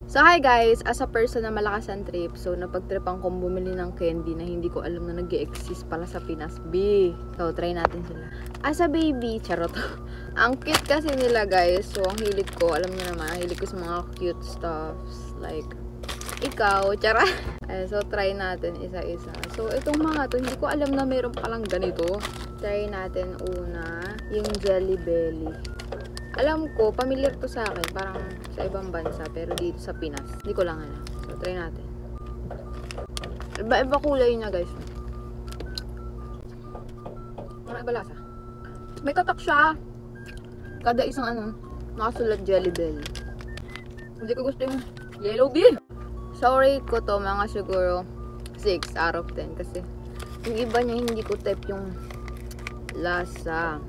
So hi guys, as a person na malakas ang trip, so napagtripan kong bumili ng candy na hindi ko alam na nag-e-exist pala sa Pinas. B. So try natin sila. As a baby, charot. Ang cute kasi nila guys. So ang hilig ko, alam niyo naman, ang hilig ko sa mga cute stuffs. Like, ikaw, charot. So try natin isa-isa. So itong mga to, hindi ko alam na meron palang ganito. Try natin una, yung Jelly Belly. Alam ko, familiar to sa akin, parang sa ibang bansa, pero dito sa Pinas, hindi ko lang alam. So, try natin. Iba kulay niya, guys. Ano iba lasa? May tatak siya. Kada isang nakasulat Jelly Belly. Hindi ko gusto yung yellow bean. So, rate ko to, mga siguro 6 out of 10. Kasi, yung iba niya, hindi ko type yung lasa.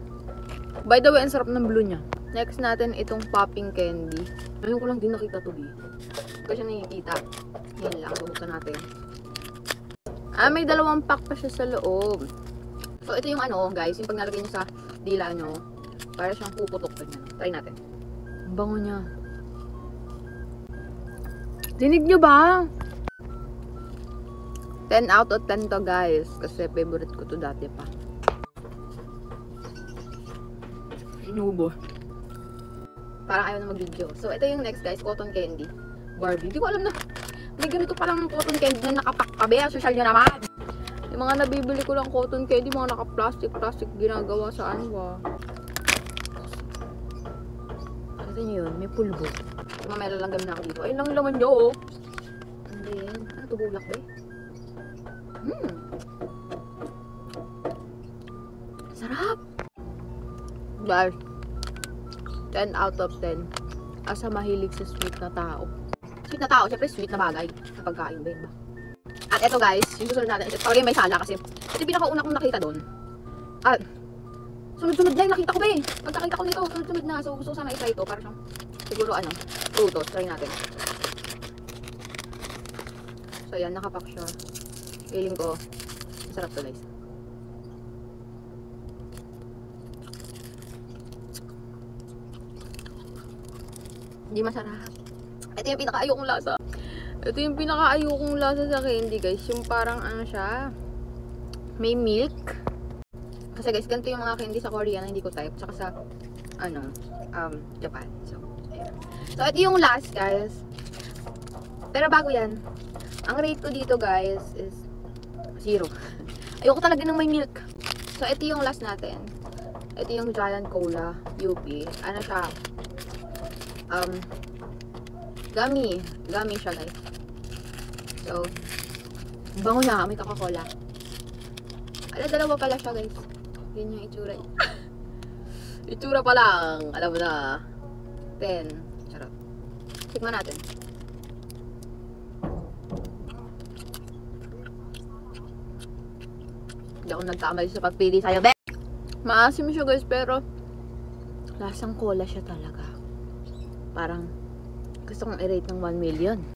By the way, ang sarap ng blue niya. Next natin itong popping candy. Ngayon ko lang din nakita to, B. Kasi nakikita. Yan lang. Bubuksan natin. May dalawang pack pa siya sa loob. So, ito yung guys. Yung pag nalagay nyo sa dila nyo. Para siyang puputok. Try natin. Ang bango niya. Dinig nyo ba? 10 out of 10 to, guys. Kasi favorite ko to dati pa. Inubo. Parang ayaw na mag-video. So, ito yung next guys, cotton candy. Barbie. Hindi ko alam na may ganito palang cotton candy na nakapakpabe. Social nyo naman. Yung mga nabibili ko lang cotton candy, mga naka-plastic ginagawa sa ba. Kasi nyo yun, may pulbo. Mamaya lang gamin ako dito. Ayun lang laman nyo, oh. And then, ano ito, bulak ba eh? Sarap! Guys, 10 out of 10. Asa mahilig sa sweet na tao. Sweet na tao, syempre sweet na bagay. Sa pagkain ba yun ba? At eto guys, yung susunod natin. Sorry, may sala kasi. Ito yung pinakauna kong nakita doon. At, sunod-sunod na yung nakita ko ba eh. Pagkakita ko nito, sunod-sunod na. So, gusto ko sana i-try ito. Para siyang, siguro frutos. Try natin. So, yan, nakapack siya. Feeling ko, masarap to guys. Hindi masarap. Ito yung pinaka-ayokong lasa. Ito yung pinaka-ayokong lasa sa candy, guys. Yung parang siya. May milk. Kasi guys, ganito yung mga candy sa Korea na hindi ko type. Tsaka sa, Japan. So, ayan. So, ito yung last, guys. Pero bago yan, ang rate ko dito, guys, is 0. Ayoko talaga ng may milk. So, ito yung last natin. Ito yung Giant Cola UP. Ano siya? Gummy siya guys. So, bango niya, may Coca-Cola. Dalawa pala siya guys. Yan yung itsura. Itsura pa lang. Alam mo na. 10. Charot. Tikman natin. Hindi ako nagkamali sa pagpili sa'yo, be. Maasim siya guys, pero lasang cola siya talaga. Parang gusto kong i-rate ng 1 million.